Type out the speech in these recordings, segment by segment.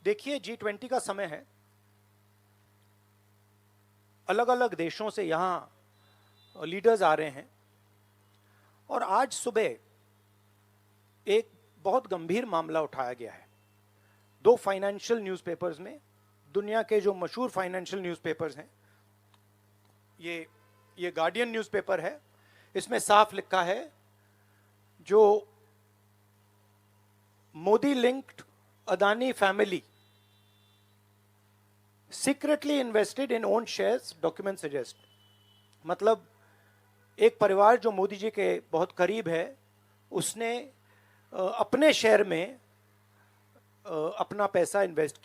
देखिए, G20 का समय है। अलग अलग देशों से यहाँ लीडर्स आ रहे हैं और आज सुबह एक बहुत गंभीर मामला उठाया गया है। दो फाइनेंशियल न्यूज़पेपर्स में, दुनिया के जो मशहूर फाइनेंशियल न्यूज़पेपर्स हैं, ये गार्डियन न्यूज़पेपर है, इसमें साफ लिखा है जो Modi linked Adani family secretly invested in own shares, document suggest. मतलब एक परिवार जो मोदी जी के बहुत करीब है, उसने अपने शेयर में अपना पैसा इन्वेस्ट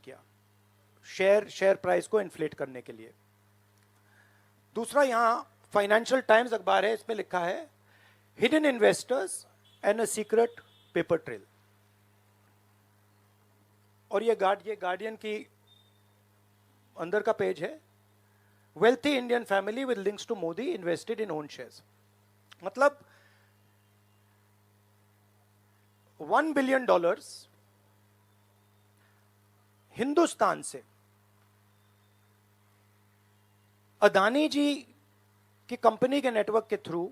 किया शेयर प्राइस को इन्फ्लेट करने के लिए। दूसरा, यहां फाइनेंशियल टाइम्स अखबार है, इसमें लिखा है hidden investors and a secret paper trail. और ये गार्डियन की अंदर का पेज है, wealthy Indian family with links to Modi invested in own shares. मतलब $1 बिलियन हिंदुस्तान से अदानी जी की कंपनी के नेटवर्क के थ्रू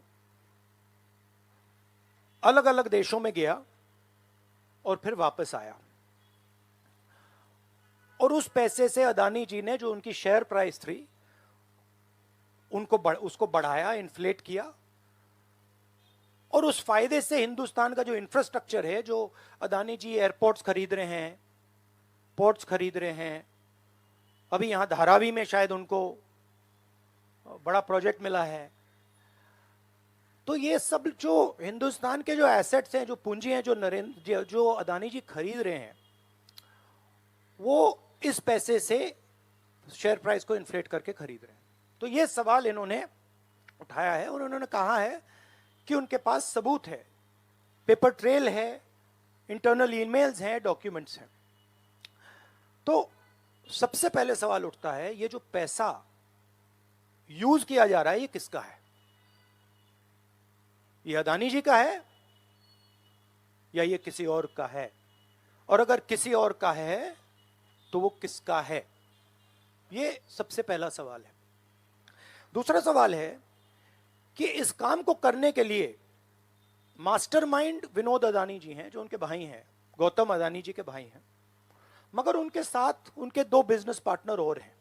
अलग अलग देशों में गया और फिर वापस आया। और उस पैसे से अदानी जी ने, जो उनकी शेयर प्राइस थी, उसको बढ़ाया, इन्फ्लेट किया। और उस फायदे से हिंदुस्तान का जो इंफ्रास्ट्रक्चर है, जो अदानी जी एयरपोर्ट्स खरीद रहे हैं, पोर्ट्स खरीद रहे हैं, अभी यहां धारावी में शायद उनको बड़ा प्रोजेक्ट मिला है, तो ये सब जो हिंदुस्तान के जो एसेट्स हैं, जो पूंजी हैं, जो अदानी जी खरीद रहे हैं, वो इस पैसे से शेयर प्राइस को इन्फ्लेट करके खरीद रहे हैं। तो ये सवाल इन्होंने उठाया है और उन्होंने कहा है कि उनके पास सबूत है, पेपर ट्रेल है, इंटरनल ईमेल्स हैं, डॉक्यूमेंट्स हैं। तो सबसे पहले सवाल उठता है, ये जो पैसा यूज किया जा रहा है, ये किसका है? ये अदानी जी का है या ये किसी और का है? और अगर किसी और का है तो वो किसका है? ये सबसे पहला सवाल है। दूसरा सवाल है कि इस काम को करने के लिए मास्टरमाइंड विनोद अदानी जी हैं, जो उनके भाई हैं, गौतम अदानी जी के भाई हैं, मगर उनके साथ उनके दो बिजनेस पार्टनर और हैं।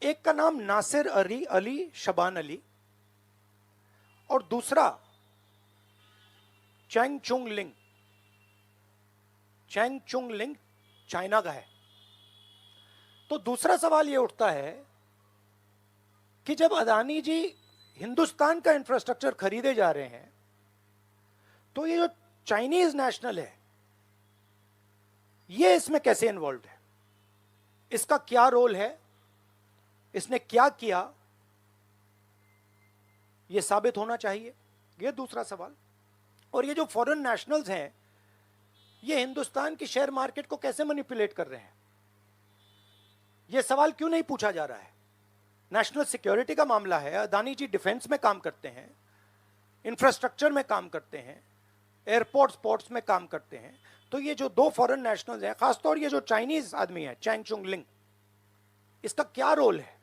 एक का नाम नासिर अली शबान अली और दूसरा चैंग चुंग लिंग चाइना का है। तो दूसरा सवाल यह उठता है कि जब अदानी जी हिंदुस्तान का इंफ्रास्ट्रक्चर खरीदे जा रहे हैं, तो ये जो चाइनीज नेशनल है, ये इसमें कैसे इन्वॉल्व है? इसका क्या रोल है? इसने क्या किया? ये साबित होना चाहिए। ये दूसरा सवाल। और ये जो फॉरेन नेशनल्स हैं, ये हिंदुस्तान की शेयर मार्केट को कैसे मैनिपुलेट कर रहे हैं? ये सवाल क्यों नहीं पूछा जा रहा है? नेशनल सिक्योरिटी का मामला है। अदानी जी डिफेंस में काम करते हैं, इंफ्रास्ट्रक्चर में काम करते हैं, एयरपोर्ट्स पोर्ट्स में काम करते हैं। तो ये जो दो फॉरेन नेशनल्स हैं, खासतौर ये जो चाइनीज आदमी है चैंग चुंग लिंग, इसका क्या रोल है?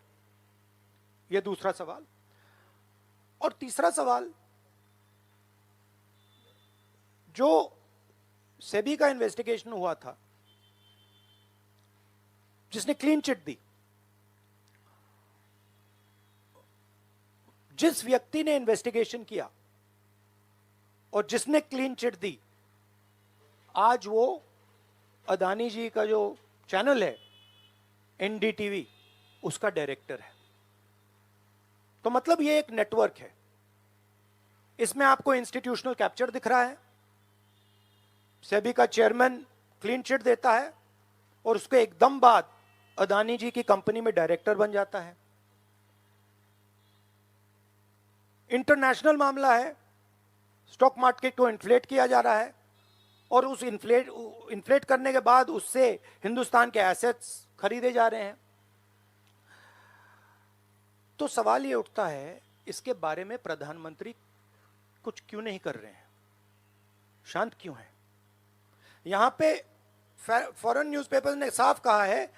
ये दूसरा सवाल। और तीसरा सवाल, जो सेबी का इन्वेस्टिगेशन हुआ था, जिसने क्लीन चिट दी, जिस व्यक्ति ने इन्वेस्टिगेशन किया और जिसने क्लीन चिट दी, आज वो अदानी जी का जो चैनल है एनडीटीवी, उसका डायरेक्टर है। तो मतलब ये एक नेटवर्क है। इसमें आपको इंस्टीट्यूशनल कैप्चर दिख रहा है, सेबी का चेयरमैन क्लीन चिट देता है और उसके एकदम बाद अदानी जी की कंपनी में डायरेक्टर बन जाता है। इंटरनेशनल मामला है, स्टॉक मार्केट को इन्फ्लेट किया जा रहा है और उस इन्फ्लेट करने के बाद उससे हिंदुस्तान के एसेट्स खरीदे जा रहे हैं। तो सवाल ये उठता है, इसके बारे में प्रधानमंत्री कुछ क्यों नहीं कर रहे हैं? शांत क्यों है? यहां पे फॉरेन न्यूज़पेपर्स ने साफ कहा है,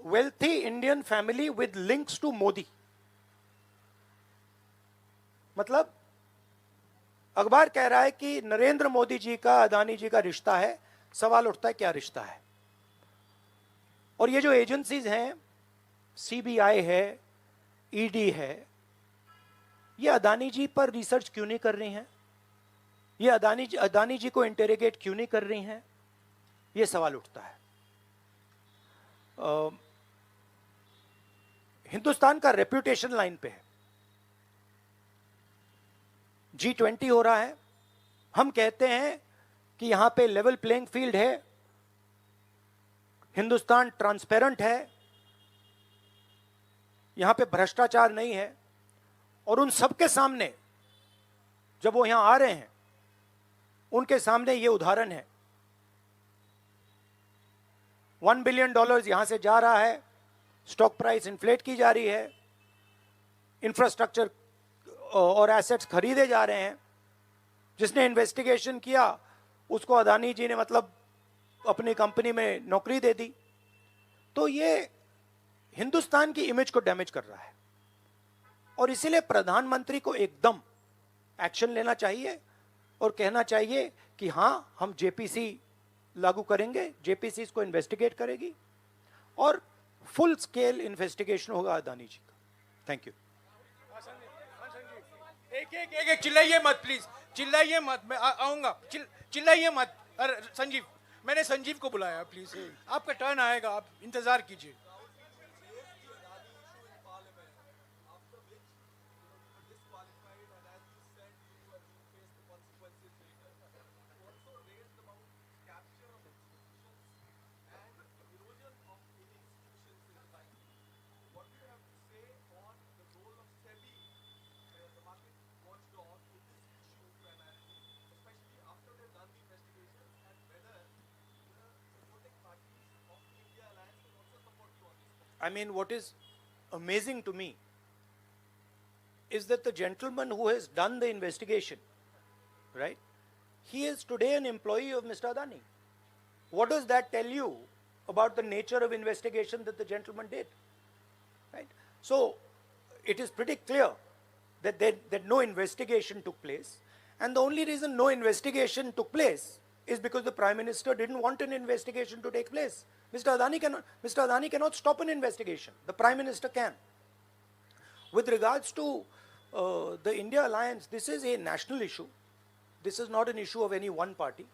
wealthy Indian family with links to Modi. मतलब अखबार कह रहा है कि नरेंद्र मोदी जी का अदानी जी का रिश्ता है। सवाल उठता है क्या रिश्ता है। और ये जो एजेंसीज हैं, सीबीआई है, ईडी है, ये अदानी जी पर रिसर्च क्यों नहीं कर रही हैं? ये अदानी जी को इंटेरोगेट क्यों नहीं कर रही हैं? ये सवाल उठता है। हिंदुस्तान का रेप्यूटेशन लाइन पे है। G20 हो रहा है, हम कहते हैं कि यहां पे लेवल प्लेइंग फील्ड है, हिंदुस्तान ट्रांसपेरेंट है, यहां पे भ्रष्टाचार नहीं है। और उन सबके सामने जब वो यहां आ रहे हैं, उनके सामने ये उदाहरण है। $1 बिलियन यहां से जा रहा है, स्टॉक प्राइस इन्फ्लेट की जा रही है, इंफ्रास्ट्रक्चर और एसेट्स खरीदे जा रहे हैं। जिसने इन्वेस्टिगेशन किया उसको अदानी जी ने मतलब अपनी कंपनी में नौकरी दे दी। तो ये हिंदुस्तान की इमेज को डैमेज कर रहा है और इसीलिए प्रधानमंत्री को एकदम एक्शन लेना चाहिए और कहना चाहिए कि हां, हम जेपीसी लागू करेंगे, जेपीसी इसको इन्वेस्टिगेट करेगी और फुल स्केल इन्वेस्टिगेशन होगा अदानी जी का। Thank you. एक चिल्लाइए मत प्लीज, चिल्लाइए मत, मैं आऊंगा। चिल्लाइए मत। अरे संजीव, मैंने संजीव को बुलाया, प्लीज आपका टर्न आएगा, आप इंतजार कीजिए। I mean, what is amazing to me is that the gentleman who has done the investigation, right, he is today an employee of Mr. Adani. What does that tell you about the nature of investigation that the gentleman did? Right? So, it is pretty clear that no investigation took place, and the only reason no investigation took place is because the Prime Minister didn't want an investigation to take place. Mr. Adani cannot stop an investigation. The Prime Minister can. With regards to the India alliance, this is a national issue. This is not an issue of any one party.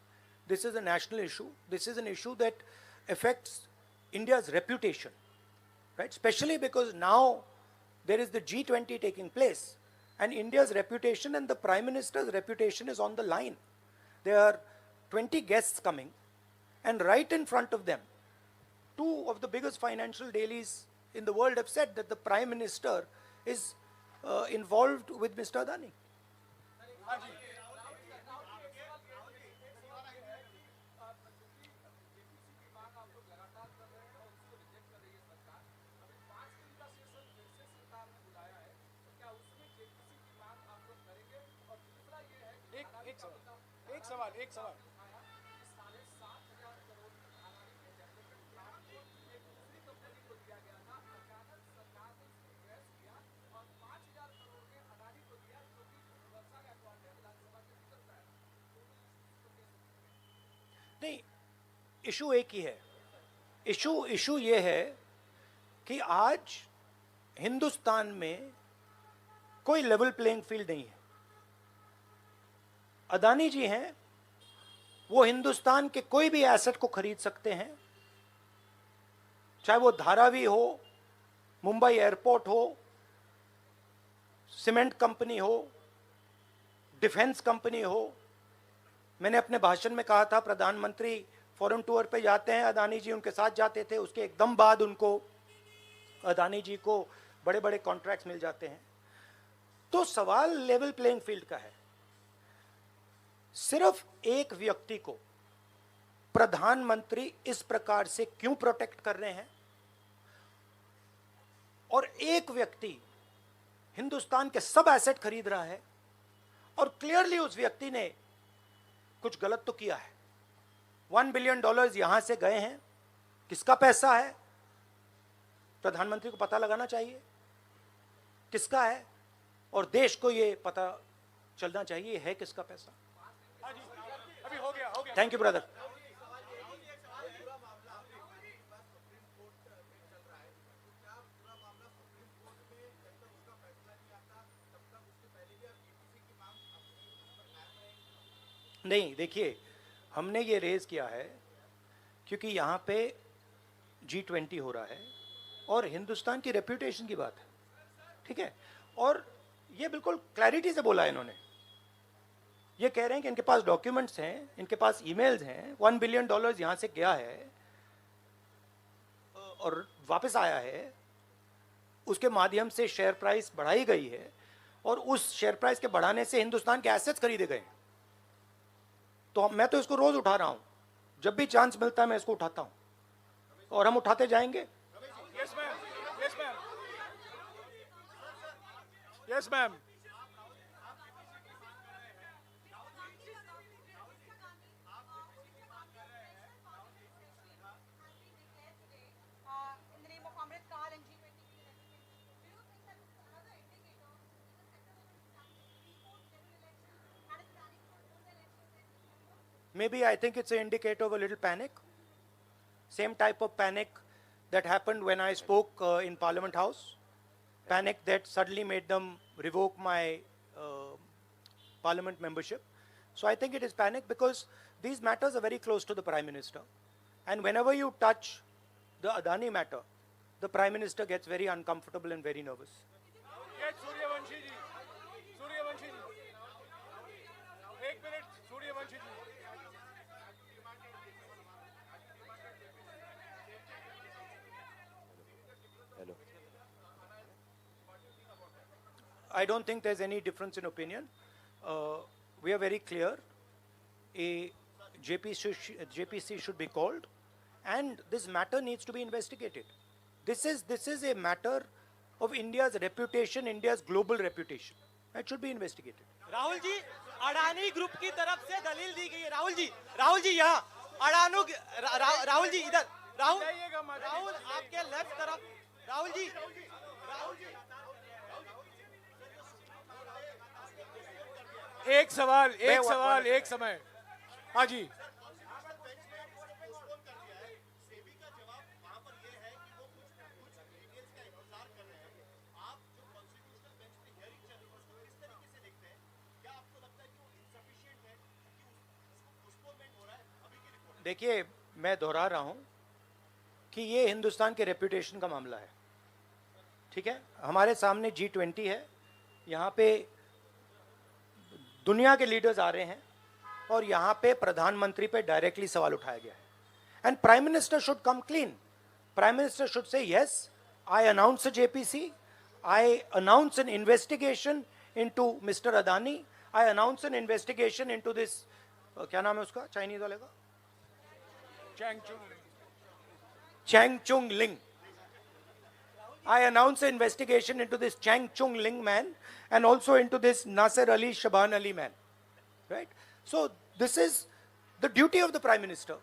This is a national issue. This is an issue that affects India's reputation, right? Especially because now there is the G20 taking place, and India's reputation and the Prime Minister's reputation is on the line. There are 20 guests coming, and right in front of them, two of the biggest financial dailies in the world have said that the Prime Minister is involved with Mr. Adani. एक सवाल। नहीं, issue एक ही है। Issue ये है कि आज हिंदुस्तान में कोई लेवल प्लेइंग फील्ड नहीं है। अदानी जी हैं, वो हिंदुस्तान के कोई भी एसेट को खरीद सकते हैं, चाहे वो धारावी हो, मुंबई एयरपोर्ट हो, सीमेंट कंपनी हो, डिफेंस कंपनी हो। मैंने अपने भाषण में कहा था प्रधानमंत्री फॉरेन टूर पे जाते हैं, अदानी जी उनके साथ जाते थे, उसके एकदम बाद उनको अदानी जी को बड़े बड़े कॉन्ट्रैक्ट्स मिल जाते हैं। तो सवाल लेवल प्लेइंग फील्ड का है। सिर्फ एक व्यक्ति को प्रधानमंत्री इस प्रकार से क्यों प्रोटेक्ट कर रहे हैं, और एक व्यक्ति हिंदुस्तान के सब एसेट खरीद रहा है, और क्लियरली उस व्यक्ति ने कुछ गलत तो किया है। $1 बिलियन यहां से गए हैं, किसका पैसा है? प्रधानमंत्री को पता लगाना चाहिए किसका है, और देश को ये पता चलना चाहिए है किसका पैसा। अभी हो गया थैंक यू ब्रदर। नहीं, देखिए, हमने ये रेज किया है क्योंकि यहाँ पे G20 हो रहा है और हिंदुस्तान की रेप्यूटेशन की बात है, ठीक है। और ये बिल्कुल क्लैरिटी से बोला है इन्होंने। ये कह रहे हैं कि इनके पास डॉक्यूमेंट्स हैं, इनके पास ईमेल्स हैं, $1 बिलियन यहाँ से गया है और वापस आया है, उसके माध्यम से शेयर प्राइस बढ़ाई गई है और उस शेयर प्राइस के बढ़ाने से हिंदुस्तान के एसेट्स खरीदे गए। तो मैं तो इसको रोज उठा रहा हूं, जब भी चांस मिलता है मैं इसको उठाता हूं और हम उठाते जाएंगे। Yes ma'am, yes ma'am, yes ma'am. Maybe I think it's an indicator of a little panic. Same type of panic that happened when I spoke in Parliament House. Panic that suddenly made them revoke my Parliament membership. So I think it is panic because these matters are very close to the Prime Minister. And whenever you touch the Adani matter, the Prime Minister gets very uncomfortable and very nervous. Yes, Suryavanshi ji. Suryavanshi ji. 1 minute, Suryavanshi ji. I don't think there's any difference in opinion. We are very clear. A JPC should be called, and this matter needs to be investigated. This is a matter of India's reputation, India's global reputation. It should be investigated. Rahul ji, Adani group की तरफ से दलील दी गई है। राहुल जी यहाँ राहुल जी इधर, राहुल आपके left तरफ, राहुल जी एक सवाल एक समय। हाँ जी, देखिए, मैं दोहरा रहा हूं कि ये हिंदुस्तान के रेपुटेशन का मामला है, ठीक है। हमारे सामने G20 है, यहाँ पे दुनिया के लीडर्स आ रहे हैं और यहाँ पे प्रधानमंत्री पे डायरेक्टली सवाल उठाया गया है। And prime minister should come clean. Prime minister should say yes, I announce a JPC, I announce N investigation into mister Adani, I announce N investigation into this, क्या नाम है उसका चाइनीज वाले का, Chang Chung Ling. I announce an investigation into this Chang Chung Ling man and also into this Nasser Ali Shaban Ali man. Right? So this is the duty of the Prime Minister.